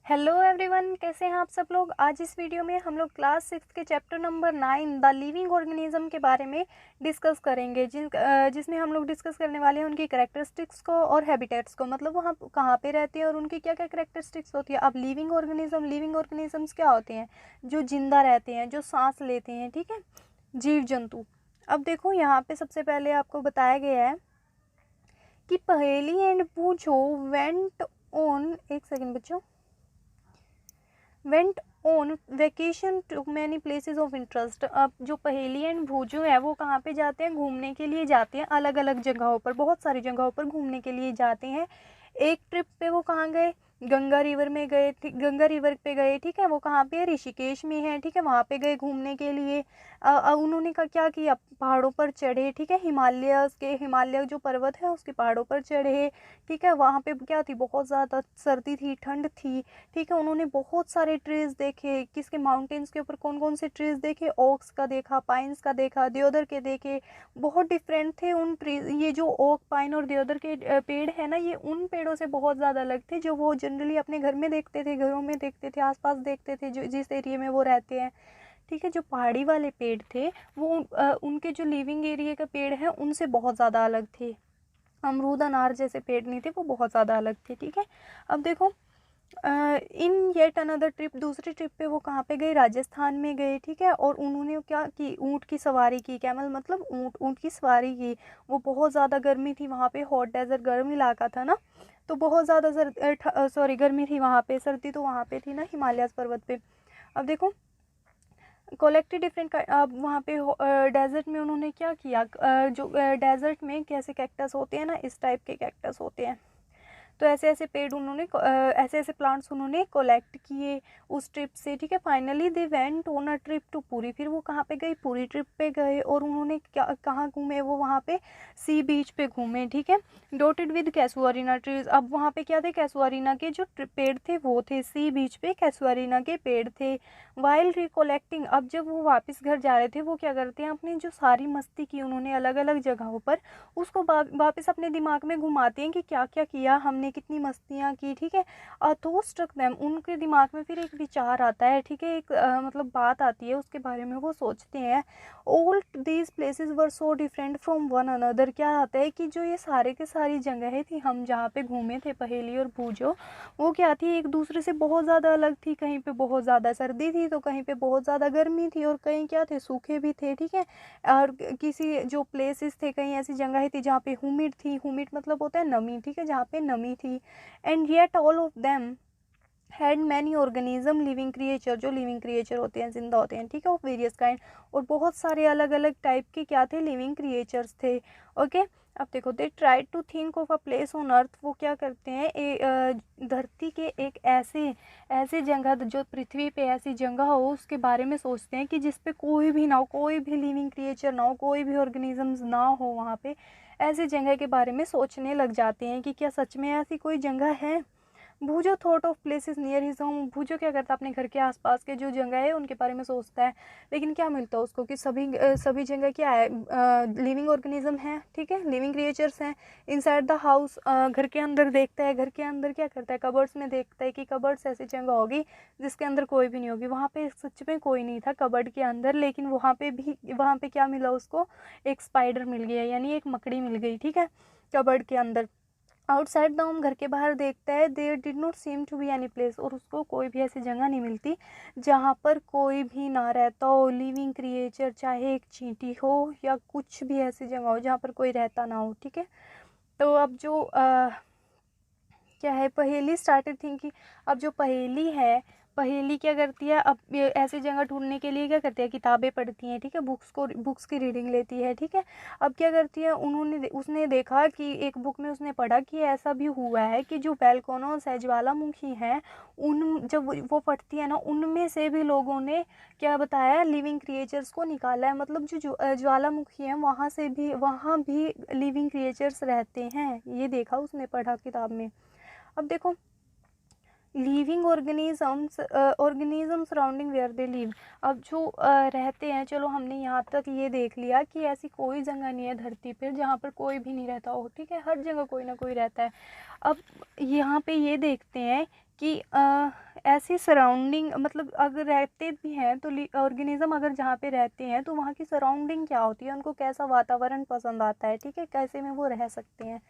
Hello everyone, कैसे हैं आप सब लोग। आज इस वीडियो में हम लोग क्लास 6 के chapter number 9 the living organism के बारे में डिस्कस करेंगे। जिसमें हम लोग डिस्कस करने वाले हैं उनकी कैरेक्टरिस्टिक्स को और हैबिटेट्स को, मतलब वहाँ कहाँ पे रहते हैं और उनकी क्या क्या कैरेक्टरिस्टिक्स होती है। अब लिविंग ऑर्गेनिजम्स क्या होते हैं? जो जिंदा रहते हैं, जो सांस लेते हैं, ठीक है, जीव जंतु। अब देखो यहाँ पे सबसे पहले आपको बताया गया है कि Paheli and Boojho went on, एक सेकेंड बच्चों, went on vacation to many places of interest. अब जो पहेली एंड भूजू है वो कहाँ पे जाते हैं? घूमने के लिए जाते हैं, अलग अलग जगहों पर, बहुत सारी जगहों पर घूमने के लिए जाते हैं। एक ट्रिप पे वो कहाँ गए? गंगा रिवर में गए, गंगा रिवर पे गए, ठीक है। वो कहाँ पे है? ऋषिकेश में है, ठीक है। वहाँ पे गए घूमने के लिए। उन्होंने क्या किया? पहाड़ों पर चढ़े, ठीक है। हिमालय जो पर्वत है उसके पहाड़ों पर चढ़े, ठीक है। वहाँ पे क्या थी? बहुत ज़्यादा सर्दी थी, ठंड थी, ठीक है। उन्होंने बहुत सारे ट्रीज देखे। किसके? माउंटेन्स के ऊपर कौन कौन से ट्रीज देखे? ओक्स का देखा, पाइन्स का देखा, देवदार के देखे। बहुत डिफरेंट थे उन ट्रीज। ये जो ओक, पाइन और देवदार के पेड़ है ना, ये उन पेड़ों से बहुत ज़्यादा अलग थे जो वो जनरली अपने घर में देखते थे, घरों में देखते थे, आसपास देखते थे, जो जिस एरिया में वो रहते हैं, ठीक है। जो पहाड़ी वाले पेड़ थे वो उनके जो लिविंग एरिया का पेड़ है उनसे बहुत ज़्यादा अलग थे। अमरूद अनार जैसे पेड़ नहीं थे, वो बहुत ज़्यादा अलग थे, ठीक है। अब देखो, इन येट अनदर ट्रिप, दूसरी ट्रिप पे वो कहाँ पे गए? राजस्थान में गए, ठीक है। और उन्होंने क्या की? ऊँट की सवारी की। कैमल मतलब ऊँट, ऊँट की सवारी की। वो बहुत ज़्यादा गर्मी थी वहाँ पे, हॉट डेजर्ट, गर्म इलाका था ना, तो बहुत ज़्यादा गर्मी थी वहाँ पे, सर्दी तो वहाँ पे थी ना, हिमालय पर्वत पे। अब देखो, कलेक्टेड डिफरेंट। अब वहाँ पे डेजर्ट में उन्होंने क्या किया? जो डेजर्ट में कैसे कैक्टस होते हैं ना, इस टाइप के कैक्टस होते हैं। तो ऐसे ऐसे पेड़ उन्होंने, ऐसे ऐसे प्लांट्स उन्होंने कलेक्ट किए उस ट्रिप से, ठीक है। Finally they went on a trip to Puri. फिर वो कहाँ पे गई? पूरी ट्रिप पे गए। और उन्होंने क्या, कहाँ घूमे? वो वहाँ पे सी बीच पे घूमे, ठीक है। Dotted with casuarina trees. अब वहाँ पे क्या थे? कैसुअरिना के जो पेड़ थे वो थे, सी बीच पे कैसुअरिना के पेड़ थे। वाइल रिकोलेक्टिंग, अब जब वो वापस घर जा रहे थे, वो क्या करते हैं? अपनी जो सारी मस्ती की उन्होंने अलग अलग जगहों पर, उसको वापस अपने दिमाग में घुमाते हैं कि क्या क्या किया हमने, कितनी मस्तियाँ की, ठीक है। तो स्ट्रक देम, उनके दिमाग में फिर एक विचार आता है, ठीक है, एक मतलब बात आती है, उसके बारे में वो सोचते हैं। All these places were so different from one another. क्या आता है कि जो ये सारे के सारी जगहें थी हम जहाँ पे घूमे थे, पहेली और भूजो, वो क्या थी? एक दूसरे से बहुत ज़्यादा अलग थी। कहीं पे बहुत ज़्यादा सर्दी थी तो कहीं पे बहुत ज़्यादा गर्मी थी, और कहीं क्या थे? सूखे भी थे, ठीक है। और किसी जो प्लेसेस थे, कहीं ऐसी जगह थी जहाँ पे हुमिड थी। हुमिड मतलब होता है नमी, ठीक है, जहाँ पे नमी थी। And yet all of them had many organism living creature, जो लिविंग क्रिएचर होते हैं, जिंदा होते हैं, ठीक है, ऑफ वेरियस काइंड। और बहुत सारे अलग अलग टाइप के क्या थे? लिविंग क्रिएचर्स थे, ओके। अब देखो, they try to think of a place on earth. वो क्या करते हैं? धरती के एक ऐसे ऐसे जगह, जो पृथ्वी पे ऐसी जगह हो उसके बारे में सोचते हैं कि जिस पे कोई भी ना हो, कोई भी लिविंग क्रिएचर ना हो, कोई भी ऑर्गेनिजम्स ना हो वहाँ पे। ऐसी जगह के बारे में सोचने लग जाते हैं कि क्या सच में ऐसी कोई जगह है। Bhujo thought of places near his home. Bhujo क्या करता है? अपने घर के आसपास के जो जगह है उनके बारे में सोचता है। लेकिन क्या मिलता है उसको? कि सभी जगह क्या है? लिविंग ऑर्गेनिज्म है, ठीक है, लिविंग क्रिएचर्स हैं। इनसाइड द हाउस, घर के अंदर देखता है। घर के अंदर क्या करता है? कबर्ड्स में देखता है कि कबर्ड्स ऐसी जगह होगी जिसके अंदर कोई भी नहीं होगी। वहाँ पे सच में कोई नहीं था कबर्ड के अंदर, लेकिन वहाँ पे क्या मिला उसको? एक स्पाइडर मिल गया, यानी एक मकड़ी मिल गई, ठीक है, कबर्ड के अंदर। आउटसाइड द होम, घर के बाहर देखता है, there did not seem to be any place, और उसको कोई भी ऐसी जगह नहीं मिलती जहाँ पर कोई भी ना रहता हो, लिविंग क्रिएचर, चाहे एक चींटी हो या कुछ भी ऐसी जगह हो जहाँ पर कोई रहता ना हो, ठीक है। तो अब जो क्या है? पहेली स्टार्टेड थिंकिंग। अब जो पहेली है, पहेली क्या करती है? अब ऐसी जगह ढूंढने के लिए क्या करती है? किताबें पढ़ती हैं, ठीक है, बुक्स की रीडिंग लेती है, ठीक है। अब क्या करती है? उसने देखा कि एक बुक में उसने पढ़ा कि ऐसा भी हुआ है कि जो वोल्केनोस है, ज्वालामुखी हैं, उन जब वो फटती है ना, उनमें से भी लोगों ने क्या बताया? लिविंग क्रिएचर्स को निकाला है। मतलब जो ज्वालामुखी है वहाँ भी लिविंग क्रिएचर्स रहते हैं, ये देखा उसने, पढ़ा किताब में। अब देखो, living organism surrounding where they live. अब जो रहते हैं, चलो हमने यहाँ तक ये देख लिया कि ऐसी कोई जगह नहीं है धरती पर जहाँ पर कोई भी नहीं रहता हो, ठीक है, हर जगह कोई ना कोई रहता है। अब यहाँ पे ये देखते हैं कि ऐसी सराउंडिंग, मतलब अगर रहते भी हैं तो ऑर्गेनिज्म अगर जहाँ पे रहते हैं तो वहाँ की सराउंडिंग क्या होती है, उनको कैसा वातावरण पसंद आता है, ठीक है, कैसे में वो रह सकते हैं।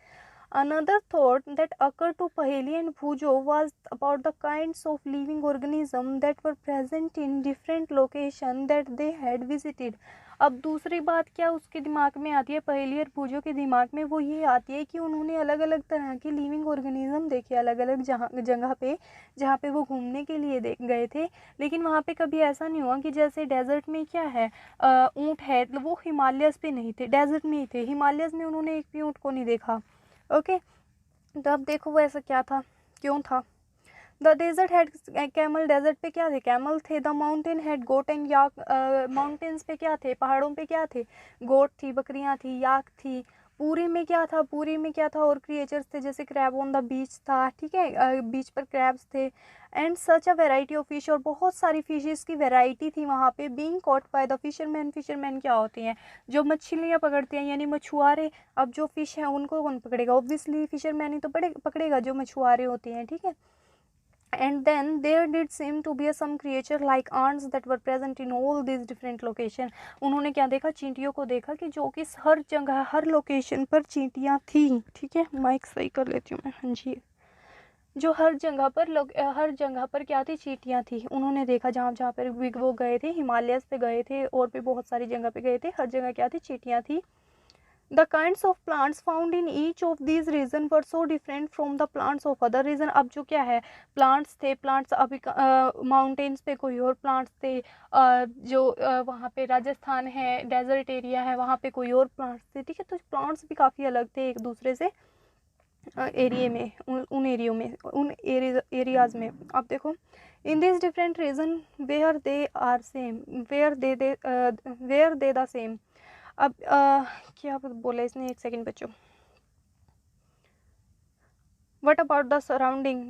Another thought that occurred to Paheli and Bhujo was about the kinds of living organisms that were present in different locations that they had visited. अब दूसरी बात क्या उसके दिमाग में आती है, पहेली और भूजो के दिमाग में, वो ये आती है कि उन्होंने अलग अलग तरह के लिविंग ऑर्गेनिज्म देखे अलग अलग जगह पे, जहाँ पे वो घूमने के लिए गए थे। लेकिन वहाँ पे कभी ऐसा नहीं हुआ कि जैसे डेजर्ट में क्या है, ऊँट है, वो हिमालयस पे नहीं थे, डेजर्ट में ही थे। हिमालयस में उन्होंने एक भी ऊँट को नहीं देखा। ओके, तो अब देखो वो ऐसा क्या था, क्यों था। The desert had camel, desert पे क्या थे, कैमल थे। The mountain had goat and yak, mountains पे क्या थे, पहाड़ों पे क्या थे, गोट थी, बकरियां थी, याक थी। पूरी में क्या था, पूरी में क्या था, और क्रिएचर्स थे, जैसे क्रैब ऑन द बीच था, ठीक है, बीच पर क्रैब्स थे। And such a variety of fish, और बहुत सारी फिशेस की वेराइटी थी वहाँ पे। Being caught by the fisherman, fisherman क्या होते हैं, जो मछलियाँ पकड़ते हैं, यानी मछुआरे। अब जो फिश है उनको कौन पकड़ेगा, ऑब्वियसली फिशरमैन ही तो पकड़ेगा, जो मछुआरे होते हैं, ठीक है। And then there did seem to be some creature like ants that were present in all these different location. उन्होंने क्या देखा, चींटियों को देखा कि जो कि हर जगह हर लोकेशन पर चींटियाँ थी, ठीक है, माइक सही कर लेती हूँ मैं, हाँ जी, जो हर जगह पर क्या थी, चींटियाँ थी। उन्होंने देखा जहाँ जहाँ पर वो गए थे, हिमालयस पे गए थे और भी बहुत सारी जगह पे गए थे, हर जगह क्या थी, चींटियाँ थी। The kinds of plants found in each of these region were so different from the plants of other region. अब जो क्या है, प्लांट्स थे, प्लांट्स अभी माउंटेन्स पे कोई और प्लांट्स थे, जो वहाँ पे राजस्थान है, डेजर्ट एरिया है, वहाँ पे कोई और प्लांट्स थे, ठीक है। तो प्लांट्स भी काफ़ी अलग थे एक दूसरे से एरिया में, उन एरियो में, उन एरियाज में। अब देखो, in this different region where they are same, where they the same. अब क्या बोला इसने, एक सेकंड बच्चों। What about the surrounding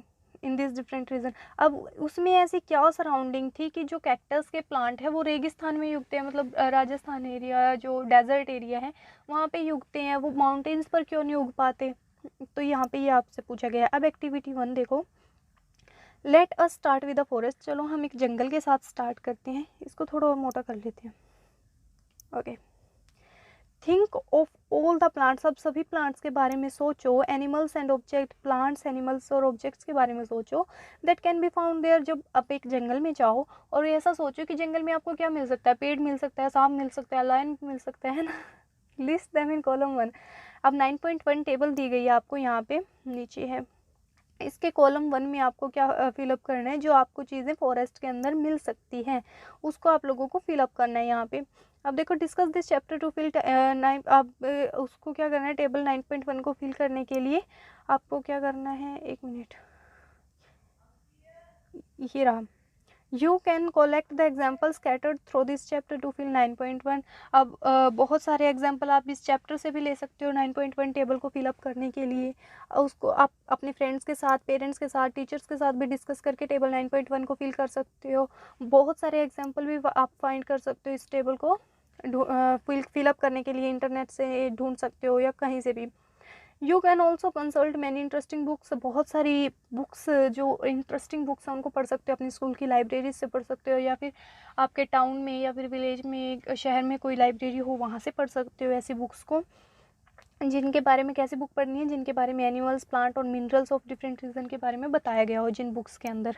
in this different region. अब उसमें ऐसी क्या सराउंडिंग थी कि जो कैक्टस के प्लांट है वो रेगिस्तान में उगते हैं, मतलब राजस्थान एरिया जो डेजर्ट एरिया है वहाँ पे उगते हैं, वो माउंटेन्स पर क्यों नहीं उग पाते। तो यहाँ पे ये आपसे पूछा गया है। अब एक्टिविटी 1 देखो, let us start with the forest. चलो हम एक जंगल के साथ स्टार्ट करते हैं, इसको थोड़ा और मोटा कर लेते हैं। Okay, think of all the plants. अब सभी प्लांट्स के बारे में सोचो, animals and object, plants, animals और ऑब्जेक्ट्स के बारे में सोचो that can be found there. जब आप एक जंगल में जाओ और ऐसा सोचो कि जंगल में आपको क्या मिल सकता है, पेड़ मिल सकता है, सांप मिल सकता है, लायन मिल सकता है ना। List them in column 1। अब 9.1 टेबल दी गई है आपको, यहाँ पे नीचे है। इसके कॉलम 1 में आपको क्या फिलअप करना है, जो आपको चीज़ें फॉरेस्ट के अंदर मिल सकती हैं उसको आप लोगों को फिलअप करना है यहाँ पे। अब देखो, discuss this chapter to fill 9। अब उसको क्या करना है, टेबल 9.1 को फिल करने के लिए आपको क्या करना है, एक मिनट, ये रहा। You can collect the example scattered through this chapter to fill 9.1। अब बहुत सारे एग्जाम्पल आप इस चैप्टर से भी ले सकते हो 9.1 टेबल को फिलअप करने के लिए। उसको आप अपने फ्रेंड्स के साथ, पेरेंट्स के साथ, टीचर्स के साथ भी डिस्कस करके टेबल 9.1 को फिल कर सकते हो। बहुत सारे एग्जाम्पल भी आप फाइंड कर सकते हो इस टेबल को फिलअप करने के लिए, इंटरनेट से ढूंढ सकते हो या कहीं से भी। You can also consult many interesting books. बहुत सारी बुक्स जो इंटरेस्टिंग बुक्स हैं उनको पढ़ सकते हो, अपनी स्कूल की लाइब्रेरी से पढ़ सकते हो, या फिर आपके टाउन में या फिर विलेज में, शहर में कोई लाइब्रेरी हो वहाँ से पढ़ सकते हो ऐसी बुक्स को, जिनके बारे में, कैसी बुक पढ़नी है, जिनके बारे में एनिमल्स, प्लांट और मिनरल्स ऑफ डिफरेंट रीजन के बारे में बताया गया हो जिन बुक्स के अंदर।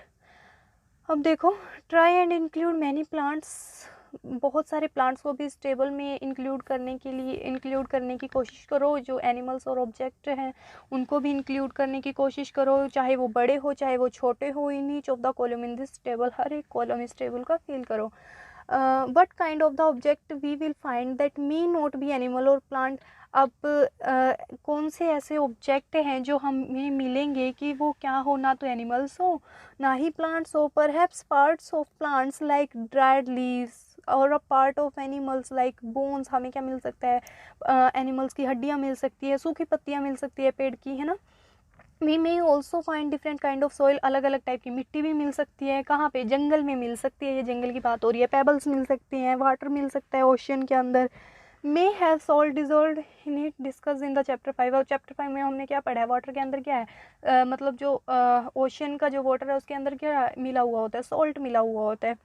अब देखो, try and include many plants. बहुत सारे प्लांट्स को भी इस टेबल में इंक्लूड करने की कोशिश करो। जो एनिमल्स और ऑब्जेक्ट हैं उनको भी इंक्लूड करने की कोशिश करो, चाहे वो बड़े हो चाहे वो छोटे हो। In each of the column in this table, हर एक कॉलम इस टेबल का फिल करो। What kind of the object we will find that may not be animal और प्लांट। अब कौन से ऐसे ऑब्जेक्ट हैं जो हमें मिलेंगे कि वो क्या हो, ना तो एनिमल्स हो ना ही प्लांट्स हो। Perhaps parts of plants like dried leaves और a part of animals like bones. हमें क्या मिल सकता है, एनिमल्स की हड्डियाँ मिल सकती है, सूखी पत्तियाँ मिल सकती है पेड़ की, है ना। We may also find different kind of soil. अलग अलग टाइप की मिट्टी भी मिल सकती है। कहाँ पे, जंगल में मिल सकती है, ये जंगल की बात हो रही है। पेबल्स मिल सकती हैं, वाटर मिल सकता है ओशियन के अंदर। May have salt dissolve in it, discuss in the chapter 5। और चैप्टर 5 में हमने क्या पढ़ा है, वाटर के अंदर क्या है, मतलब जो ओशन का जो वाटर है उसके अंदर क्या मिला हुआ होता है, सॉल्ट मिला हुआ होता है।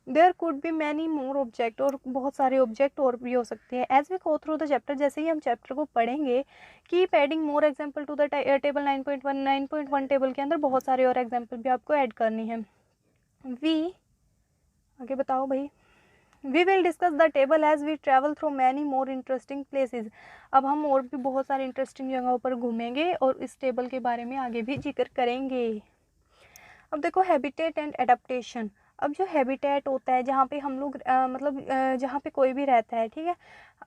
There could be many more object, और बहुत सारे ऑब्जेक्ट और भी हो सकते हैं। As we go through the chapter, जैसे ही हम चैप्टर को पढ़ेंगे, keep adding more example to the table 9.1। 9.1 table के अंदर बहुत सारे और एग्जाम्पल भी आपको ऐड करनी है। वी आगे बताओ भाई। We will discuss the table as we travel through many more interesting places. अब हम और भी बहुत सारी इंटरेस्टिंग जगहों पर घूमेंगे और इस टेबल के बारे में आगे भी जिक्र करेंगे। अब देखो हैबिटेट एंड एडाप्टेशन। अब जो हैबिटेट होता है, जहाँ पे हम लोग जहाँ पे कोई भी रहता है, ठीक है,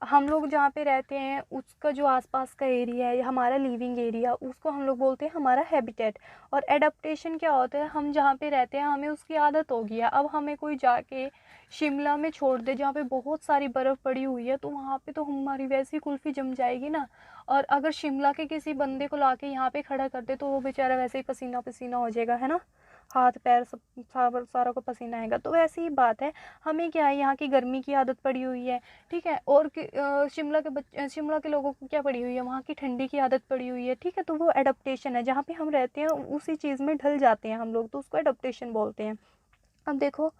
हम लोग जहाँ पे रहते हैं उसका जो आसपास का एरिया है, हमारा लिविंग एरिया, उसको हम लोग बोलते हैं हमारा हैबिटेट। और एडाप्टेशन क्या होता है, हम जहाँ पे रहते हैं हमें उसकी आदत हो गई है। अब हमें कोई जाके शिमला में छोड़ दे जहाँ पे बहुत सारी बर्फ़ पड़ी हुई है, तो वहाँ पे तो हमारी वैसी कुल्फ़ी जम जाएगी ना। और अगर शिमला के किसी बंदे को लाके यहाँ पे खड़ा कर दे तो वो बेचारा वैसे ही पसीना पसीना हो जाएगा, है ना, हाथ पैर सब सारा को पसीना आएगा। तो वैसी ही बात है, हमें क्या है, यहाँ की गर्मी की आदत पड़ी हुई है, ठीक है, और शिमला के लोगों को क्या पड़ी हुई है, वहाँ की ठंडी की आदत पड़ी हुई है, ठीक है। तो वो एडप्टेशन है, जहाँ पे हम रहते हैं उसी चीज़ में ढल जाते हैं हम लोग, तो उसको एडप्टेशन बोलते हैं। अब देखो,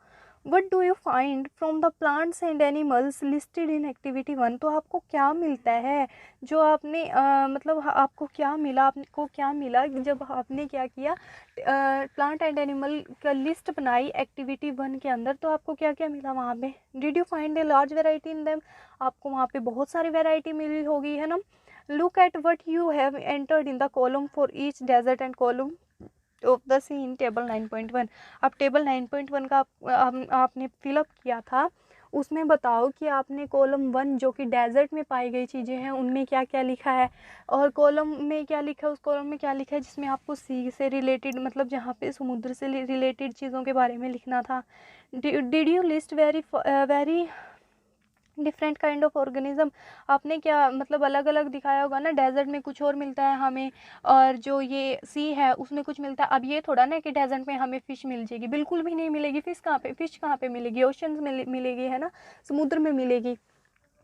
what do you find from the plants and animals listed in activity 1। तो आपको क्या मिलता है, जो आपने आपको क्या मिला, आपको क्या मिला जब आपने क्या किया, प्लांट एंड एनिमल का लिस्ट बनाई एक्टिविटी 1 के अंदर। तो आपको क्या क्या मिला वहाँ पे, did you find a large variety in them. आपको वहाँ पे बहुत सारी वेराइटी मिली होगी, है ना। Look at what you have entered in the column for each desert and column of the sea in table 9.1। अब टेबल 9.1 का आपने फिलअप किया था, उसमें बताओ कि आपने कॉलम 1 जो कि डेजर्ट में पाई गई चीज़ें हैं उनमें क्या क्या लिखा है, और कॉलम में क्या लिखा है, उस कॉलम में क्या लिखा है जिसमें आपको सी से रिलेटेड, मतलब जहाँ पे समुद्र से रिलेटेड चीज़ों के बारे में लिखना था। Did you list very different kind of organism. आपने क्या अलग अलग दिखाया होगा ना, डेजर्ट में कुछ और मिलता है हमें, और जो ये सी है उसमें कुछ मिलता है। अब ये थोड़ा ना कि डेजर्ट में हमें फ़िश मिल जाएगी, बिल्कुल भी नहीं मिलेगी। फ़िश कहाँ पे मिलेगी, ओशंस में मिलेगी, है ना, समुद्र में मिलेगी,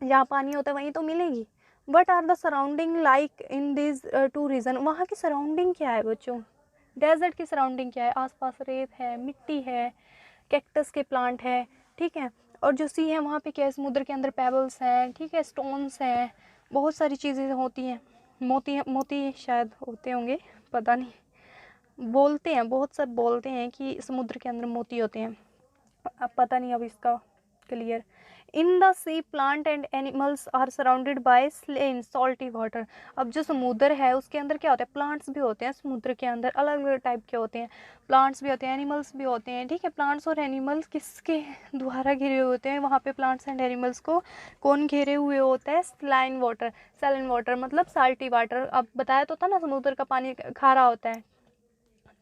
जहाँ पानी होता है वहीं तो मिलेगी। What are the surrounding like in this two region. वहाँ की सराउंडिंग क्या है बच्चों, डेजर्ट की सराउंडिंग क्या है, आसपास रेत है, मिट्टी है, कैक्टस के प्लांट है, ठीक है। और जो सी है वहाँ पे क्या है, समुद्र के अंदर पेबल्स हैं, ठीक है, स्टोन्स हैं, बहुत सारी चीज़ें होती हैं। मोती शायद होते होंगे, पता नहीं, बोलते हैं, बहुत सब बोलते हैं कि समुद्र के अंदर मोती होते हैं, अब पता नहीं अब इसका clear. In the sea plant and animals are surrounded by saline salty water. अब जो समुद्र है उसके अंदर क्या होता है, प्लांट्स भी होते हैं, समुद्र के अंदर अलग अलग टाइप के होते हैं, प्लांट्स भी होते हैं, एनिमल्स भी होते हैं, ठीक है। प्लांट्स और एनिमल्स किसके द्वारा घिरे हुए होते हैं, वहाँ पे प्लांट्स एंड एनिमल्स को कौन घेरे हुए होता है, सलाइन वाटर। सैलिन वाटर मतलब साल्टी वाटर। अब बताया तो था ना, समुद्र का पानी खारा होता है,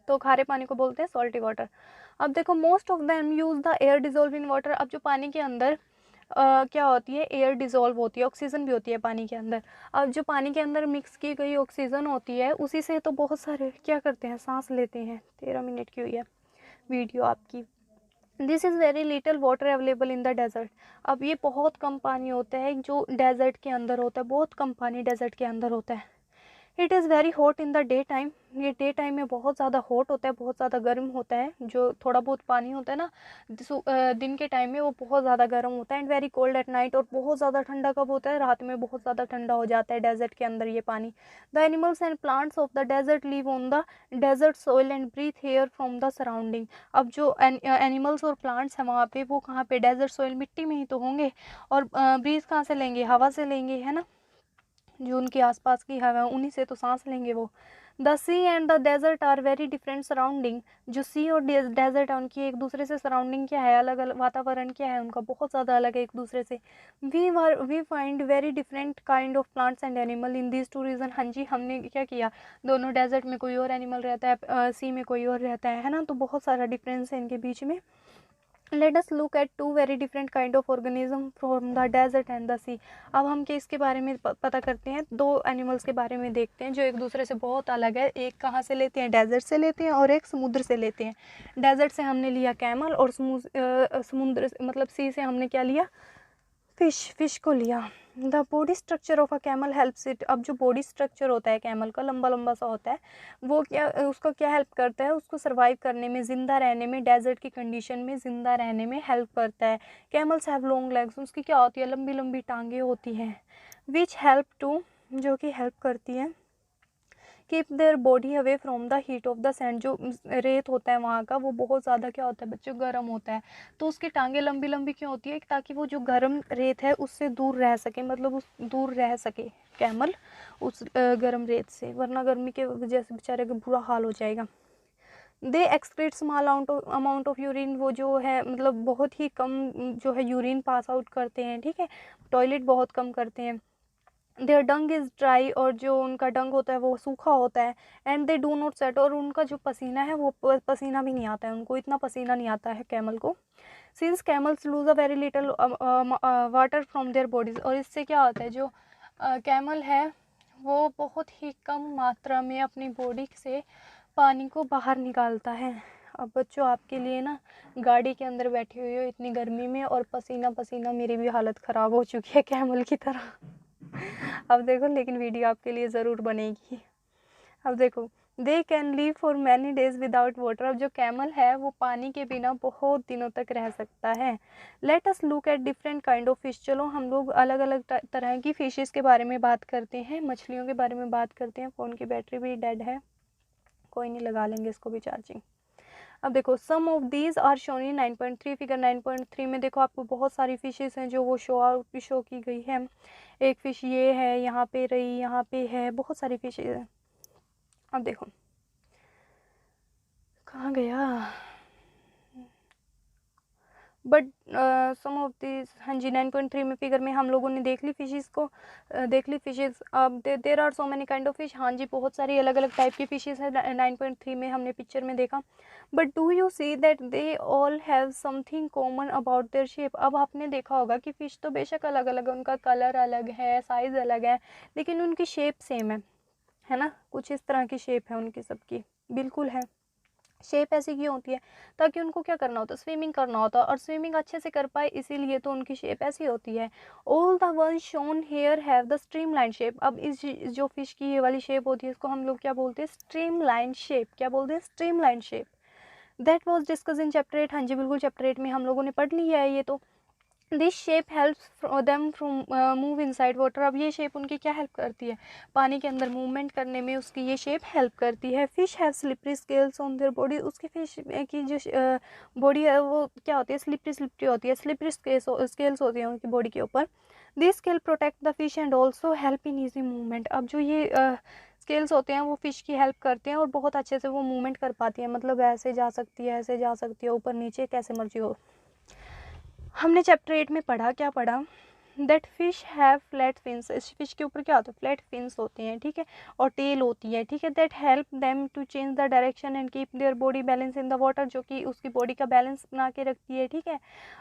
तो खारे पानी को बोलते हैं सॉल्टी वाटर। अब देखो, most of them use the air dissolve in water. अब जो पानी के अंदर क्या होती है, एयर डिजोल्व होती है, ऑक्सीजन भी होती है पानी के अंदर। अब जो पानी के अंदर मिक्स की गई ऑक्सीजन होती है उसी से तो बहुत सारे क्या करते हैं, सांस लेते हैं। 13 मिनट की हुई है वीडियो आपकी। This is very little water available in the desert. अब ये बहुत कम पानी होता है जो डेजर्ट के अंदर होता है, बहुत कम पानी डेजर्ट के अंदर होता है। It is very hot in the day time. ये डे टाइम में बहुत ज़्यादा हॉट होता है, बहुत ज़्यादा गर्म होता है। जो थोड़ा बहुत पानी होता है ना दिन के टाइम में, वो बहुत ज़्यादा गर्म होता है। And very cold at night. और बहुत ज़्यादा ठंडा कब होता है, रात में बहुत ज़्यादा ठंडा हो जाता है डेजर्ट के अंदर ये पानी। The animals and plants of the desert live on the desert soil and breathe air from the surrounding. अब जो एनिमल्स और प्लांट्स हैं वहाँ पे, वो कहाँ पे, डेजर्ट सोइल, मिट्टी में ही तो होंगे। और ब्रीथ कहाँ से लेंगे, हवा से लेंगे, है ना, जो उनके आसपास की हवा है उन्हीं से तो सांस लेंगे वो। The sea and the desert are very different surrounding. जो सी और डेजर्ट है उनकी एक दूसरे से सराउंडिंग क्या है, अलग अलग वातावरण क्या है उनका, बहुत ज़्यादा अलग है एक दूसरे से। We find very different kind of plants and animal in this two region. हाँ जी, हमने क्या किया, दोनों डेजर्ट में कोई और एनिमल रहता है, सी में कोई और रहता है ना, तो बहुत सारा डिफरेंस है इनके बीच में। Let us look at two very different kind of organism from the desert and the sea. अब हम किसके बारे में पता करते हैं, दो एनिमल्स के बारे में देखते हैं जो एक दूसरे से बहुत अलग है। एक कहाँ से लेते हैं, डेजर्ट से लेते हैं, और एक समुद्र से लेते हैं। डेजर्ट से हमने लिया कैमल, और समुद्र सी से हमने क्या लिया, फिश को लिया। The body structure of a camel helps it. अब जो बॉडी स्ट्रक्चर होता है कैमल का, लंबा लंबा सा होता है, वो क्या उसका क्या हेल्प करता है, उसको सर्वाइव करने में, ज़िंदा रहने में, डेजर्ट की कंडीशन में ज़िंदा रहने में हेल्प करता है। कैमल्स हैव लॉन्ग लेग्स, उसकी क्या होती है, लंबी लंबी टांगे होती हैं, विच हेल्प टू, जो कि हेल्प करती है, keep their body away from the heat of the sand. जो रेत होता है वहाँ का, वो बहुत ज़्यादा क्या होता है बच्चों, गर्म होता है, तो उसकी टांगें लंबी लंबी क्यों होती है, ताकि वो जो गर्म रेत है उससे दूर रह सके, मतलब उस दूर रह सके कैमल उस गर्म रेत से, वरना गर्मी के वजह से बेचारे का बुरा हाल हो जाएगा। दे excrete small amount of urine, वो जो है मतलब बहुत ही कम जो है यूरिन पास आउट करते हैं, ठीक है, टॉयलेट बहुत कम करते हैं। देयर डंग इज़ ड्राई, और जो उनका डंग होता है वो सूखा होता है। And they do not sweat, और उनका जो पसीना है वो पसीना भी नहीं आता है, उनको इतना पसीना नहीं आता है कैमल को। Since camels lose a very little water from their bodies, और इससे क्या होता है, जो कैमल है वो बहुत ही कम मात्रा में अपनी बॉडी से पानी को बाहर निकालता है। अब बच्चों आपके लिए ना, गाड़ी के अंदर बैठी हुई हो इतनी गर्मी में और पसीना पसीना, मेरी भी हालत ख़राब हो चुकी है कैमल की तरह। अब देखो, लेकिन वीडियो आपके लिए ज़रूर बनेगी। अब देखो, they can live for many days without water. अब जो कैमल है वो पानी के बिना बहुत दिनों तक रह सकता है। Late us look at different kind of fish. चलो हम लोग अलग अलग तरह की फिशेस के बारे में बात करते हैं, मछलियों के बारे में बात करते हैं। फ़ोन की बैटरी भी डेड है, कोई नहीं, लगा लेंगे इसको भी चार्जिंग। अब देखो, some of these are shown in 9.3 figure 9.3 में देखो आपको बहुत सारी फिशेस हैं जो वो शो की गई है। एक फ़िश ये है, यहाँ पे रही, यहाँ पे है, बहुत सारी फिशेस हैं। अब देखो कहाँ गया, बट सम ऑफ दिस, हाँ जी 9.3 में फिगर में हम लोगों ने देख ली फिशेस को, देख ली फिशेस। अब there are so many kind of fish, हाँ जी बहुत सारी अलग अलग टाइप की फिशेस है 9.3 में हमने पिक्चर में देखा। But do you see that they all have something common about their shape. अब आपने देखा होगा कि फ़िश तो बेशक अलग अलग है, उनका कलर अलग है, साइज़ अलग है, लेकिन उनकी शेप सेम है ना, कुछ इस तरह की शेप है उनकी सबकी, बिल्कुल है। शेप ऐसी क्यों होती है, ताकि उनको क्या करना होता है, स्विमिंग करना होता है, और स्विमिंग अच्छे से कर पाए इसीलिए तो उनकी शेप ऐसी होती है। All the one shown here have the streamline shape. अब इस जो फिश की ये वाली शेप होती है इसको हम लोग क्या बोलते हैं, स्ट्रीम लाइन शेप। क्या बोलते हैं, stream line shape. That was discuss in chapter 8। हाँ जी बिल्कुल, चैप्टर 8 में हम लोगों ने पढ़ लिया है ये तो। This shape helps them from move inside water. अब ये शेप उनकी क्या हेल्प करती है, पानी के अंदर मूवमेंट करने में उसकी ये शेप हेल्प करती है। Fish have slippery scales on their body. उसकी फिश की जो बॉडी है वो क्या होती है, स्लिपरी होती है, स्लिपरी स्केल्स होती हैं उनकी बॉडी के ऊपर। This scale protect the fish and also help in easy movement. अब जो ये स्केल्स होते हैं वो फ़िश की हेल्प करते हैं और बहुत अच्छे से वो मूवमेंट कर पाती है, मतलब ऐसे जा सकती है, ऐसे जा सकती है, ऊपर नीचे कैसे मर्जी हो। हमने चैप्टर 8 में पढ़ा, क्या पढ़ा, that fish have flat fins. इस फिश के ऊपर क्या होता है, फ्लैट फिन्स होती हैं, ठीक है, और टेल होती है, ठीक है। That help them to change the direction and keep their body balance in the water, जो कि उसकी बॉडी का बैलेंस बना के रखती है, ठीक है।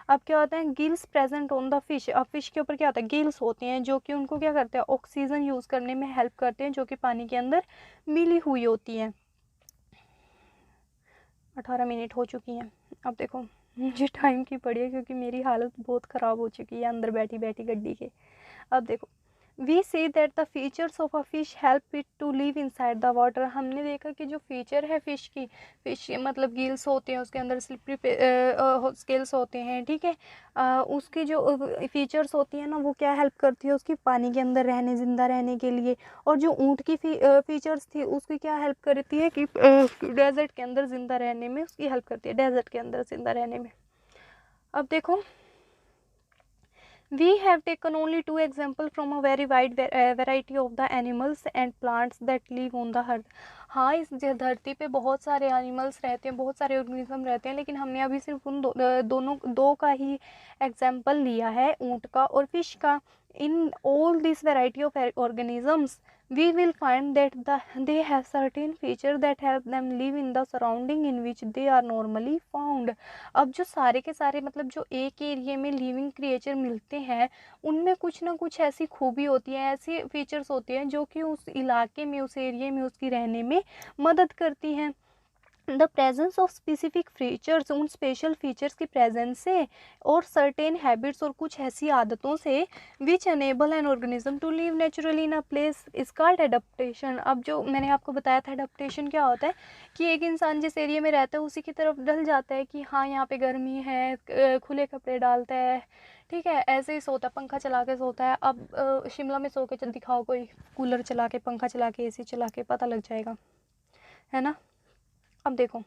अब क्या होता है, gills present on the fish. अब फिश के ऊपर क्या होता है, गिल्स होते हैं जो कि उनको क्या करते हैं, ऑक्सीजन यूज़ करने में हेल्प करते हैं, जो कि पानी के अंदर मिली हुई होती हैं। 18 मिनट हो चुकी हैं। अब देखो मुझे टाइम की पड़ी है क्योंकि मेरी हालत बहुत ख़राब हो चुकी है अंदर बैठी बैठी गड्डी के। अब देखो, we see that the features of a fish help it to live inside the water. हमने देखा कि जो फीचर है फिश की, फिश मतलब गिल्स होते हैं, उसके अंदर स्लिपरी स्केल्स होते हैं, ठीक है। उसकी जो फीचर्स होती है ना वो क्या हेल्प करती है, उसकी पानी के अंदर रहने, ज़िंदा रहने के लिए। और जो ऊँट की फीचर्स थी उसकी क्या हेल्प करती है कि डेजर्ट के अंदर ज़िंदा रहने में उसकी हेल्प करती है, डेजर्ट के अंदर ज़िंदा रहने में। अब देखो, we have taken only 2 examples from a very wide variety of the animals and plants that live on the earth। हाँ, इस धरती पे बहुत सारे एनिमल्स रहते हैं, बहुत सारे ऑर्गेनिज्म रहते हैं, लेकिन हमने अभी सिर्फ उन दो का ही एग्जाम्पल लिया है, ऊँट का और फिश का। in all this variety of organisms we will find that they have certain features that help them live in the surrounding in which they are normally found। अब जो सारे के सारे मतलब जो एक एरिया में लिविंग क्रिएचर मिलते हैं उनमें कुछ ना कुछ ऐसी खूबी होती है, ऐसी फीचर्स होती हैं जो कि उस इलाके में, उस एरिया में उसकी रहने में मदद करती हैं। The presence of specific features, उन स्पेशल फीचर्स की प्रेजेंस से और सर्टेन हैबिट्स और कुछ ऐसी आदतों से which enable an organism to live naturally in a place is called adaptation. अब जो मैंने आपको बताया था एडप्टेशन क्या होता है कि एक इंसान जिस एरिया में रहता है उसी की तरफ ढल जाता है कि हाँ यहाँ पे गर्मी है, खुले कपड़े डालता है, ठीक है, ऐसे ही सोता है, पंखा चला के सोता है। अब शिमला में सो के चल दिखाओ कोई कूलर चला के, पंखा चला के, एसी चला के, पता लग जाएगा, है ना। अब देखो,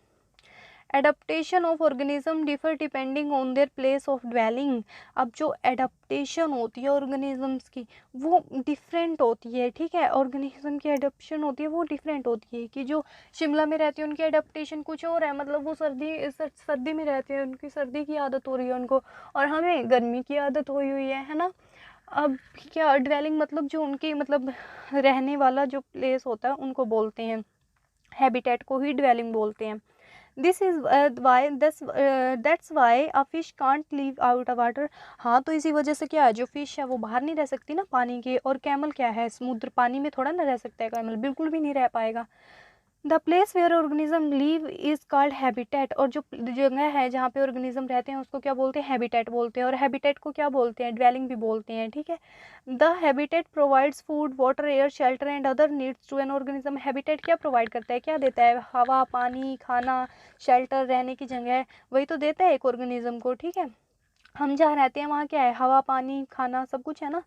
adaptation of organism differ depending on their place of dwelling. अब जो एडप्टेशन होती है ऑर्गेनिजम्स की वो डिफरेंट होती है, ठीक है, ऑर्गेनिज्म की एडप्टेशन होती है वो डिफरेंट होती है। कि जो शिमला में रहती है उनकी एडप्टेशन कुछ और है, मतलब वो सर्दी में रहते हैं, उनकी सर्दी की आदत हो रही है उनको, और हमें गर्मी की आदत हुई है ना। अब क्या ड्वेलिंग मतलब जो उनकी मतलब रहने वाला जो प्लेस होता है उनको बोलते हैं, हैबिटेट को ही ड्वेलिंग बोलते हैं। This is why that's why a fish can't leave out of water. हाँ, तो इसी वजह से क्या है, जो फिश है वो बाहर नहीं रह सकती ना पानी के, और कैमल क्या है, समुद्र पानी में थोड़ा ना रह सकता है, कैमल बिल्कुल भी नहीं रह पाएगा। The place where organism live is called habitat, और जो जगह है जहाँ पे ऑर्गेनिज्म रहते हैं उसको क्या बोलते हैं, हैबिटेट बोलते हैं, और हैबिटेट को क्या बोलते हैं, ड्वेलिंग भी बोलते हैं, ठीक है। The habitat provides food, water, air, shelter and other needs to an organism. Habitat क्या प्रोवाइड करता है, क्या देता है, हवा, पानी, खाना, शेल्टर, रहने की जगह, वही तो देता है एक ऑर्गेनिज्म को, ठीक है। हम जहाँ रहते हैं वहाँ क्या है, हवा, पानी, खाना, सब कुछ है ना।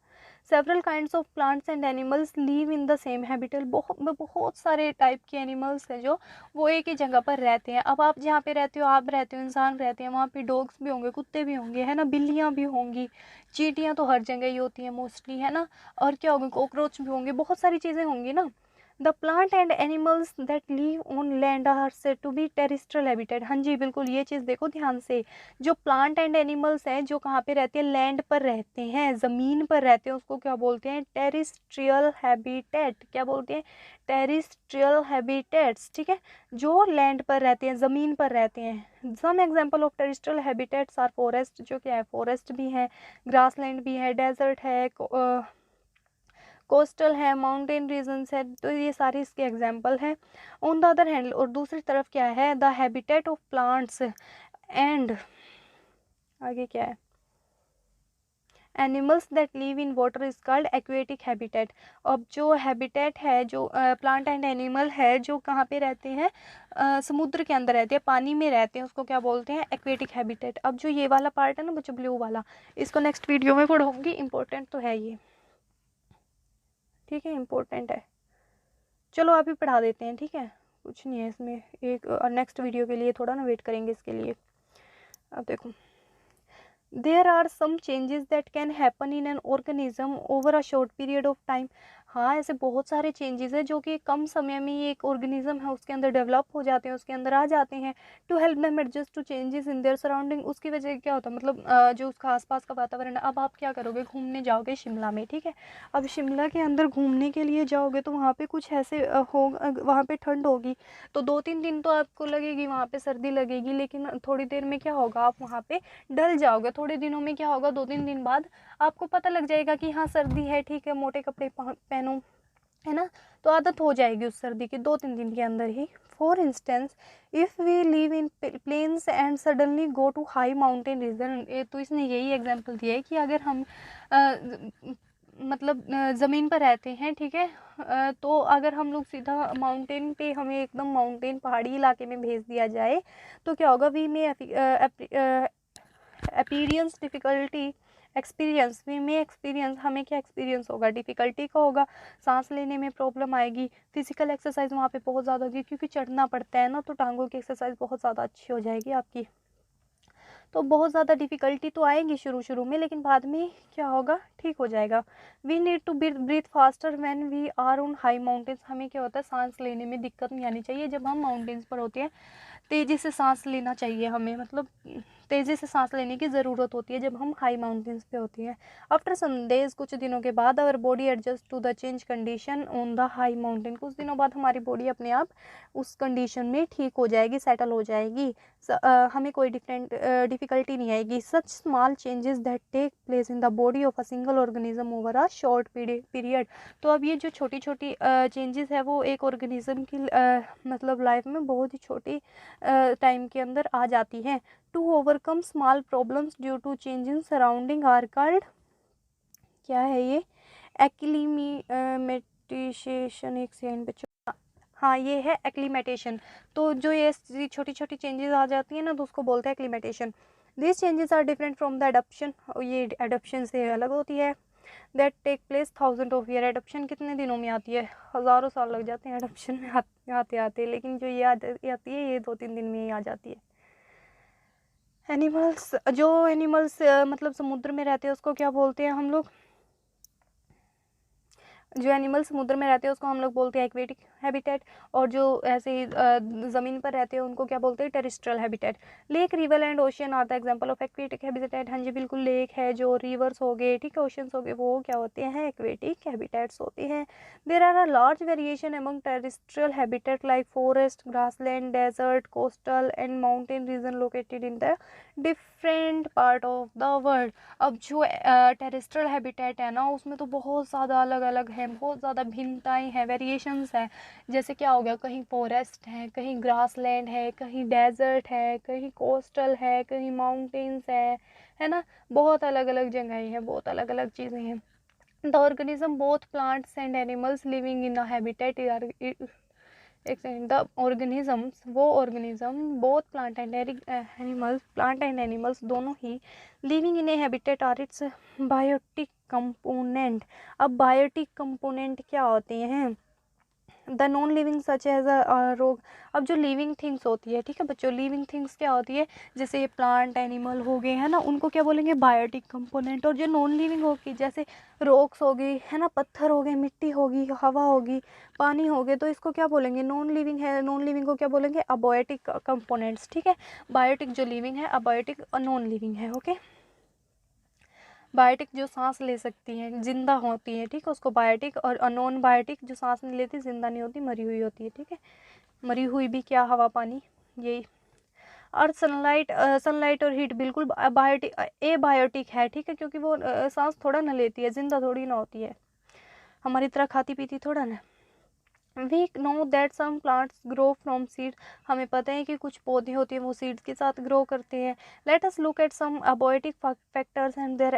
Several kinds of plants and animals leave in the same habitat. बहुत सारे टाइप के एनिमल्स हैं जो वो एक ही जगह पर रहते हैं। अब आप जहाँ पे रहते हो, आप रहते हो, इंसान रहते हैं, वहाँ पे डॉग्स भी होंगे, कुत्ते भी होंगे, है ना, बिल्लियाँ भी होंगी, चींटियाँ तो हर जगह ही होती हैं मोस्टली, है ना, और क्या होगा, कॉकरोच भी होंगे, बहुत सारी चीज़ें होंगी ना। The plant and animals that live on land are said to be terrestrial habitat. हाँ जी बिल्कुल, ये चीज़ देखो ध्यान से, जो प्लांट एंड एनिमल्स हैं जो कहाँ पे रहते हैं, लैंड पर रहते हैं, ज़मीन पर रहते हैं, उसको क्या बोलते हैं, टेरेस्ट्रियल हैबिटेट। क्या बोलते हैं, टेरेस्ट्रियल हैबिटेट्स, ठीक है, जो लैंड पर रहते हैं, ज़मीन पर रहते हैं। Some example of terrestrial habitats are forest, जो क्या है, फॉरेस्ट भी है, ग्रासलैंड भी है, डेजर्ट है, कोस्टल है, माउंटेन रीजन्स है, तो ये सारे इसके एग्जाम्पल हैं। ऑन द अदर हैंड, और दूसरी तरफ क्या है, the habitat of plants and आगे क्या है, animals that live in water is called aquatic habitat. अब जो हैबिटेट है, जो प्लांट एंड एनिमल है जो कहाँ पे रहते हैं, समुद्र के अंदर रहते हैं, पानी में रहते हैं, उसको क्या बोलते हैं, एक्वेटिक हैबिटेट। अब जो ये वाला पार्ट है ना बच्चों, ब्लू वाला, इसको नेक्स्ट वीडियो में पढ़ूंगी, इंपॉर्टेंट तो है ये, ठीक है, इम्पोर्टेंट है। चलो अभी पढ़ा देते हैं, ठीक है, कुछ नहीं है इसमें, एक नेक्स्ट वीडियो के लिए थोड़ा ना वेट करेंगे इसके लिए। अब देखो, there are some changes that can happen in an organism over a short period of time. हाँ, ऐसे बहुत सारे चेंजेस हैं जो कि कम समय में ये एक ऑर्गेनिज्म है उसके अंदर डेवलप हो जाते हैं, उसके अंदर आ जाते हैं। To help them adjust to changes in their surrounding. उसकी वजह से क्या होता है, मतलब जो उसका आसपास का वातावरण है। अब आप क्या करोगे, घूमने जाओगे शिमला में, ठीक है, अब शिमला के अंदर घूमने के लिए जाओगे तो वहाँ पे कुछ ऐसे वहाँ पे ठंड होगी, तो 2-3 दिन तो आपको लगेगी, वहाँ पे सर्दी लगेगी, लेकिन थोड़ी देर में क्या होगा, आप वहाँ पे डल जाओगे। थोड़े दिनों में क्या होगा, 2-3 दिन बाद आपको पता लग जाएगा कि हाँ सर्दी है, ठीक है, मोटे कपड़े पहनो, है ना, तो आदत हो जाएगी उस सर्दी की 2-3 दिन के अंदर ही। For instance, if we live in plains and suddenly go to high mountain region, तो इसने यही एग्जांपल दिया है कि अगर हम मतलब ज़मीन पर रहते हैं, ठीक है, तो अगर हम लोग सीधा माउंटेन पे, हमें एकदम माउंटेन पहाड़ी इलाके में भेज दिया जाए तो क्या होगा, वी में अपीरियंस डिफ़िकल्टी एक्सपीरियंस, वी में एक्सपीरियंस, हमें क्या एक्सपीरियंस होगा, डिफ़िकल्टी का होगा, सांस लेने में प्रॉब्लम आएगी, फिजिकल एक्सरसाइज वहाँ पे बहुत ज़्यादा होगी, क्योंकि चढ़ना पड़ता है ना, तो टांगों की एक्सरसाइज बहुत ज़्यादा अच्छी हो जाएगी आपकी। तो बहुत ज़्यादा डिफ़िकल्टी तो आएगी शुरू में, लेकिन बाद में क्या होगा, ठीक हो जाएगा। We need to breathe faster when we are on high mountains. हमें क्या होता है, सांस लेने में दिक्कत नहीं आनी चाहिए, जब हम माउंटेन्स पर होते हैं तेज़ी से सांस लेना चाहिए हमें, मतलब तेज़ी से सांस लेने की ज़रूरत होती है जब हम हाई माउंटेन्स पे होती हैं। आफ्टर सम डेज, कुछ दिनों के बाद, our body adjust to the change condition on the high mountain, कुछ दिनों बाद हमारी बॉडी अपने आप उस कंडीशन में ठीक हो जाएगी, सेटल हो जाएगी, हमें कोई डिफ़िकल्टी नहीं आएगी। Such small changes that take place in the body of a single organism over a short period. तो अब ये जो छोटी छोटी चेंजेस है वो एक ऑर्गेनिज्म की मतलब लाइफ में बहुत ही छोटी टाइम के अंदर आ जाती हैं। To overcome small problems due to change in surrounding are called, क्या है ये, एक्लीमेटेशन। एक सेकंड बच्चों, हाँ ये है एक्लीमेटेशन। तो जो ये छोटी छोटी चेंजेस आ जाती हैं ना तो उसको बोलते हैं acclimatisation. This changes are different from the adaptation, ये एडप्शन से अलग होती है। That take place thousand of year, adaptation कितने दिनों में आती है, हज़ारों साल लग जाते हैं एडप्शन में आते आते, लेकिन जो ये आती है ये 2-3 दिन में ही आ जाती है। एनिमल्स, जो एनिमल्स मतलब समुद्र में रहते हैं उसको क्या बोलते हैं हम लोग, जो एनिमल समुद्र में रहते हैं उसको हम लोग बोलते हैं एक्वेटिक हैबिटेट, और जो ऐसे ज़मीन पर रहते हैं उनको क्या बोलते हैं, terrestrial habitat. Lake, river and ocean are the example of aquatic habitat. हाँ जी बिल्कुल, लेक है, जो रिवर्स हो गए, ठीक है, ओशियंस हो गए, वो क्या होते हैं, एक्वेटिक हैबिटेट्स होते हैं। There are a large variation among terrestrial habitat like forest, grassland, desert, coastal and mountain region located in the different part of the world. अब जो टेरेस्ट्रियल हैबिटेट है ना उसमें तो बहुत ज़्यादा अलग अलग है, बहुत ज़्यादा भिन्नताएं हैं, वेरिएशंस हैं। जैसे क्या हो गया, कहीं फॉरेस्ट है, कहीं ग्रासलैंड है, कहीं डेजर्ट है, कहीं कोस्टल है, कहीं माउंटेन्स है ना, बहुत अलग अलग जगहें हैं, बहुत अलग अलग चीज़ें हैं। The organism both plants and animals living in a habitat, एक सेकेंड, द ऑर्गेनिजम्स, वो organism both plant and animals दोनों ही living in a habitat are its biotic component. अब बायोटिक कंपोनेंट क्या होते हैं, the non living such as a rock. अब जो लिविंग थिंग्स होती है, ठीक है बच्चों, लिविंग थिंग्स क्या होती है, जैसे ये प्लांट एनिमल हो गए हैं ना, उनको क्या बोलेंगे, बायोटिक कंपोनेंट। और जो नॉन लिविंग होगी, जैसे रॉक्स हो गई है ना, पत्थर हो गए, मिट्टी होगी, हवा होगी, पानी हो गए, तो इसको क्या बोलेंगे, नॉन लिविंग है, नॉन लिविंग को क्या बोलेंगे, अबायोटिक कंपोनेंट्स, ठीक है। बायोटिक जो लिविंग है, अबायोटिक नॉन लिविंग है, ओके। बायोटिक जो सांस ले सकती हैं, जिंदा होती हैं, ठीक है, उसको बायोटिक, और नॉन बायोटिक जो सांस नहीं लेती, जिंदा नहीं होती, मरी हुई होती है, ठीक है। मरी हुई भी क्या, हवा पानी, यही। और सनलाइट और हीट बिल्कुल बायोटिक, ए बायोटिक है, ठीक है, क्योंकि वो सांस थोड़ा ना लेती है, जिंदा थोड़ी ना होती है, हमारी तरह खाती पीती थोड़ा ना। We know that some plants grow from seed, हमें पता है कि कुछ पौधे होते हैं वो सीड्स के साथ ग्रो करते हैं। Let us look at some abiotic factors and their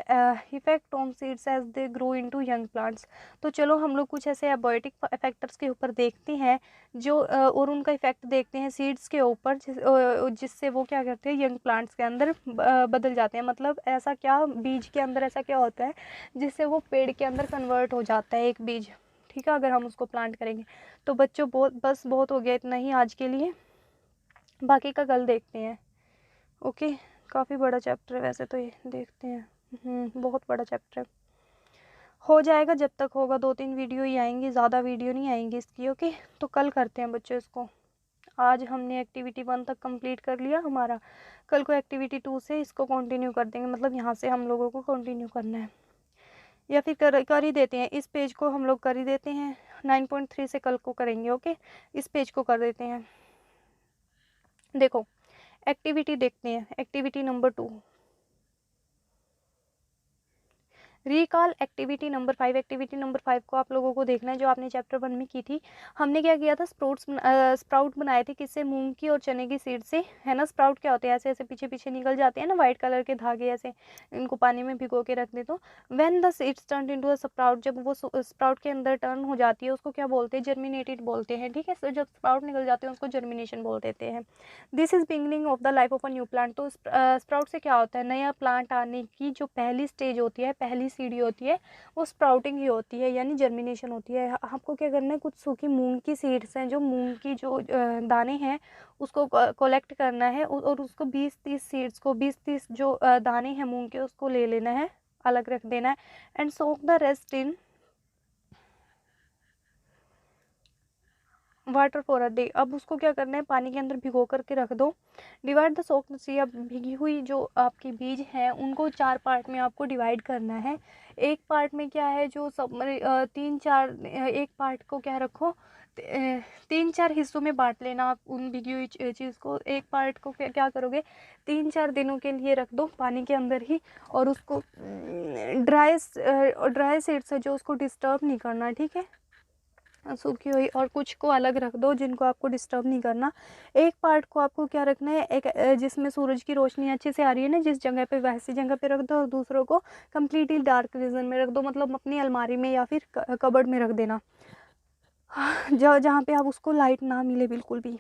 effect on seeds as they grow into young plants. तो चलो हम लोग कुछ ऐसे अबायोटिक फैक्टर्स के ऊपर देखते हैं जो और उनका इफेक्ट देखते हैं सीड्स के ऊपर, जिससे वो क्या करते हैं, यंग प्लांट्स के अंदर बदल जाते हैं। मतलब ऐसा क्या, बीज के अंदर ऐसा क्या होता है जिससे वो पेड़ के अंदर कन्वर्ट हो जाता है एक बीज, ठीक है, अगर हम उसको प्लांट करेंगे। तो बच्चों बहुत हो गया इतना ही आज के लिए, बाकी का कल देखते हैं, ओके। काफ़ी बड़ा चैप्टर है वैसे तो, ये देखते हैं, बहुत बड़ा चैप्टर है, हो जाएगा जब तक होगा, 2-3 वीडियो ही आएंगी, ज़्यादा वीडियो नहीं आएंगी इसकी, ओके। तो कल करते हैं बच्चों इसको। आज हमने एक्टिविटी 1 तक कंप्लीट कर लिया हमारा, कल को एक्टिविटी 2 से इसको कंटिन्यू कर देंगे, मतलब यहाँ से हम लोगों को कंटिन्यू करना है, या फिर कर ही देते हैं, इस पेज को हम लोग कर ही देते हैं, 9.3 से कल को करेंगे, ओके। इस पेज को कर देते हैं। देखो एक्टिविटी देखते हैं, activity number 2, recall activity number 5। Activity number 5 को आप लोगों को देखना है, जो आपने चैप्टर 1 में की थी। हमने क्या किया था, स्प्राउट बनाए थे, किससे, मूंग की और चने की सीड से, है ना। स्प्राउट क्या होते हैं, ऐसे ऐसे पीछे पीछे निकल जाते हैं ना, वाइट कलर के धागे ऐसे, इनको पानी में भिगो के रख दे। तो when the seeds turn into a sprout, जब वो स्प्राउट के अंदर टर्न हो जाती है उसको क्या बोलते हैं, जर्मिनेटेड बोलते हैं, ठीक है। जब स्प्राउट निकल जाते हैं उसको जर्मिनेशन बोल देते हैं। This is beginning of the life of a new plant. तो स्प्राउट से क्या होता है, नया प्लांट आने की जो पहली स्टेज होती है, पहली सीढ़ी होती है, वो स्प्राउटिंग ही होती है, यानी जर्मिनेशन होती है। आपको क्या करना है, कुछ सूखी मूंग की सीड्स हैं, जो मूंग की जो दाने हैं उसको कलेक्ट करना है, और उसको 20-30 सीड्स को, 20-30 जो दाने हैं मूंग के, उसको ले लेना है, अलग रख देना है, and soak the rest in water for a day. अब उसको क्या करना है, पानी के अंदर भिगो करके रख दो। डिवाइड द सोक्ड सीड, अब भीगी हुई जो आपकी बीज हैं उनको 4 पार्ट में आपको डिवाइड करना है। एक पार्ट में क्या है जो सब 3-4 एक पार्ट को क्या रखो 3-4 हिस्सों में बांट लेना आप उन भीगी हुई चीज़ को। एक पार्ट को क्या करोगे 3-4 दिनों के लिए रख दो पानी के अंदर ही, और उसको ड्राई सीड्स है जो उसको डिस्टर्ब नहीं करना, ठीक है, सूखी हुई, और कुछ को अलग रख दो जिनको आपको डिस्टर्ब नहीं करना। एक पार्ट को आपको क्या रखना है, एक जिसमें सूरज की रोशनी अच्छे से आ रही है ना जिस जगह पे, वैसी जगह पे रख दो, और दूसरों को कम्प्लीटली डार्क रीजन में रख दो, मतलब अपनी अलमारी में या फिर कबर्ड में रख देना, जहाँ पे आप उसको लाइट ना मिले बिल्कुल भी।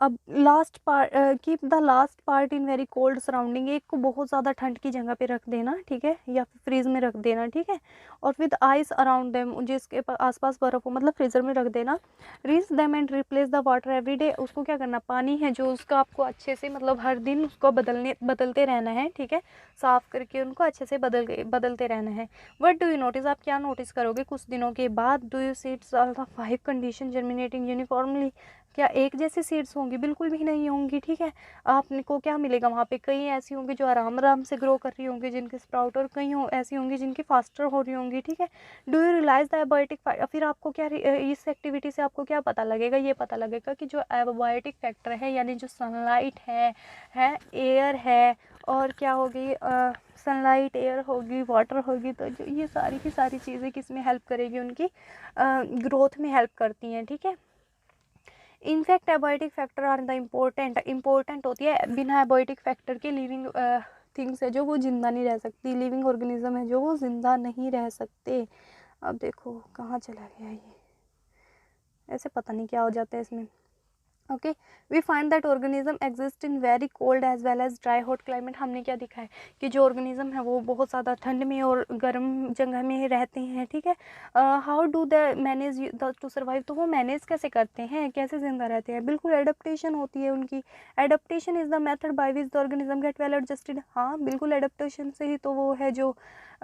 अब last part, keep the last part in very cold surrounding, एक को बहुत ज़्यादा ठंड की जगह पे रख देना, ठीक है, या फिर फ्रीज में रख देना, ठीक है, और विद आइस अराउंड देम, जिसके आसपास बर्फ़ हो मतलब फ्रीज़र में रख देना। Reach them and replace the water every day, उसको क्या करना, पानी है जो उसका आपको अच्छे से मतलब हर दिन उसको बदलते रहना है, ठीक है, साफ़ करके उनको अच्छे से बदलते रहना है। वट डू यू नोटिस, आप क्या नोटिस करोगे कुछ दिनों के बाद, do you seeds all the 5 condition germinating uniformly, क्या एक जैसी सीड्स होंगी, बिल्कुल भी नहीं होंगी, ठीक है। आपको क्या मिलेगा वहाँ पे, कई ऐसी होंगी जो आराम आराम से ग्रो कर रही होंगी जिनके स्प्राउट, और कई ऐसी होंगी जिनकी फास्टर हो रही होंगी, ठीक है। Do you realise the abiotic, फिर आपको क्या इस एक्टिविटी से आपको क्या पता लगेगा, ये पता लगेगा कि जो एबायोटिक फैक्टर है यानी जो सनलाइट है एयर है, और क्या होगी सनलाइट, एयर होगी, वाटर होगी, तो जो ये सारी की सारी चीज़ें किस में हेल्प करेगी, उनकी ग्रोथ में हेल्प करती हैं, ठीक है। In fact abiotic factor are the important होती है, बिना एबायोटिक फैक्टर के लिविंग थिंग्स है जो वो जिंदा नहीं रह सकती, लिविंग ऑर्गेनिज्म है जो वो जिंदा नहीं रह सकते। अब देखो कहाँ चला गया ये, ऐसे पता नहीं क्या हो जाता है इसमें। Okay, we find that organism exist in very cold as well as dry hot climate, हमने क्या दिखा है कि जो ऑर्गेनिज्म है वो बहुत ज़्यादा ठंड में और गर्म जगह में रहते हैं, ठीक है। How do they manage to survive, तो वो मैनेज कैसे करते हैं, कैसे जिंदा रहते हैं, बिल्कुल एडेप्टेशन होती है उनकी। Adaptation is the method by which the organism get well adjusted, हाँ बिल्कुल एडेप्टेशन से ही तो वो है जो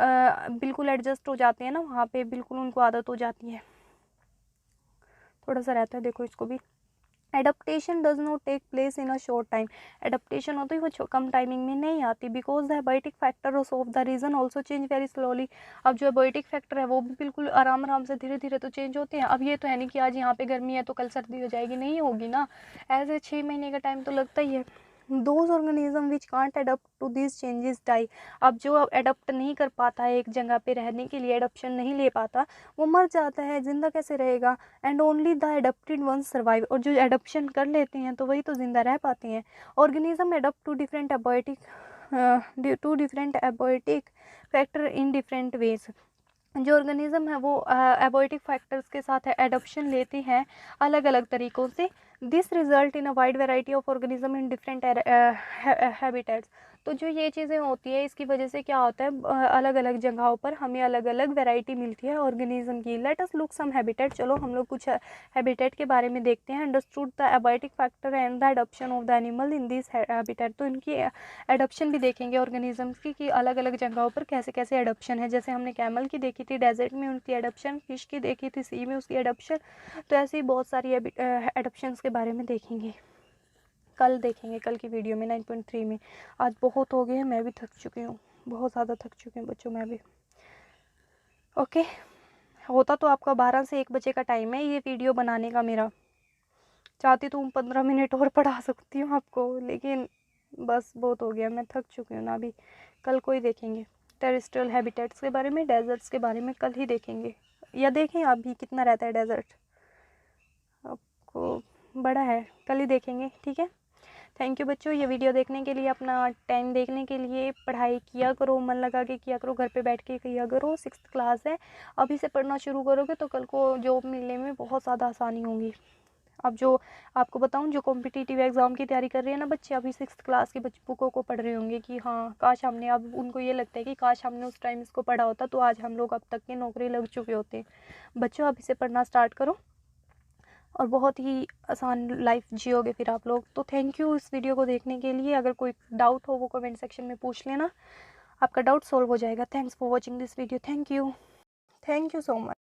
बिल्कुल एडजस्ट हो जाते हैं ना वहाँ पे, बिल्कुल उनको आदत हो जाती है। थोड़ा सा रहता है देखो इसको भी। Adaptation does not take place in a short time, adaptation होती है वो कम टाइमिंग में नहीं आती, because the abiotic factor of the region also change very slowly, अब जो एबायोटिक फैक्टर है वो भी बिल्कुल आराम आराम से धीरे धीरे तो चेंज होते हैं। अब ये तो है नहीं कि आज यहाँ पे गर्मी है तो कल सर्दी हो जाएगी, नहीं होगी ना, ऐसे 6 महीने का टाइम तो लगता ही है। Those organism which can't adapt to this changes die, अब जो अडप्ट नहीं कर पाता है एक जगह पे रहने के लिए, एडप्शन नहीं ले पाता, वो मर जाता है, जिंदा कैसे रहेगा। And only the adapted ones survive, और जो एडप्शन कर लेते हैं तो वही तो जिंदा रह पाते हैं। Organism adapt to different abiotic factor in different ways, जो ऑर्गेनिज्म है वो एबायोटिक फैक्टर्स के साथ एडप्शन लेते हैं अलग अलग तरीक़ों से। This result in a wide variety of organism in different habitats, तो जो ये चीज़ें होती है इसकी वजह से क्या होता है अलग अलग जगहों पर हमें अलग अलग वैरायटी मिलती है ऑर्गेनिज्म की। लेट अस लुक सम हैबिटेट, चलो हम लोग कुछ हैबिटेट के बारे में देखते हैं। Understood the abiotic factor and the adaption of the animal in this habitat, तो इनकी एडप्शन भी देखेंगे ऑर्गेनिजम्स की कि अलग अलग जगहों पर कैसे कैसे एडप्शन है। जैसे हमने कैमल की देखी थी, डेजर्ट में उनकी एडप्शन, फिश की देखी थी, सी में उसकी एडप्शन, तो ऐसे ही बहुत सारी एडप्शंस के बारे में देखेंगे, कल देखेंगे, कल की वीडियो में 9.3 में। आज बहुत हो गए हैं, मैं भी थक चुकी हूँ, बहुत ज़्यादा थक चुके हैं बच्चों, मैं भी। ओके, होता तो आपका 12 से 1 बजे का टाइम है ये वीडियो बनाने का मेरा, चाहती तो 15 मिनट और पढ़ा सकती हूँ आपको, लेकिन बस बहुत हो गया, मैं थक चुकी हूँ ना। अभी कल को ही देखेंगे टेरेस्ट्रियल हैबिटेट्स के बारे में, डेजर्ट्स के बारे में कल ही देखेंगे, या देखें अभी कितना रहता है डेजर्ट, आपको बड़ा है, कल ही देखेंगे, ठीक है। थैंक यू बच्चों, ये वीडियो देखने के लिए, अपना टाइम देखने के लिए। पढ़ाई किया करो, मन लगा के किया करो, घर पे बैठ के किया करो, 6th क्लास है, अभी से पढ़ना शुरू करोगे तो कल को जॉब मिलने में बहुत ज़्यादा आसानी होगी। अब जो आपको बताऊं, जो कॉम्पिटिटिव एग्ज़ाम की तैयारी कर रहे हैं ना बच्चे, अभी 6th क्लास के बुकों को पढ़ रहे होंगे कि हाँ काश हमने, अब उनको ये लगता है कि काश हमने उस टाइम इसको पढ़ा होता तो आज हम लोग अब तक की नौकरी लग चुके होते। बच्चों अभी से पढ़ना स्टार्ट करो और बहुत ही आसान लाइफ जियोगे फिर आप लोग। तो थैंक यू इस वीडियो को देखने के लिए। अगर कोई डाउट हो वो कमेंट सेक्शन में पूछ लेना, आपका डाउट सॉल्व हो जाएगा। Thanks for watching this video, thank you so much.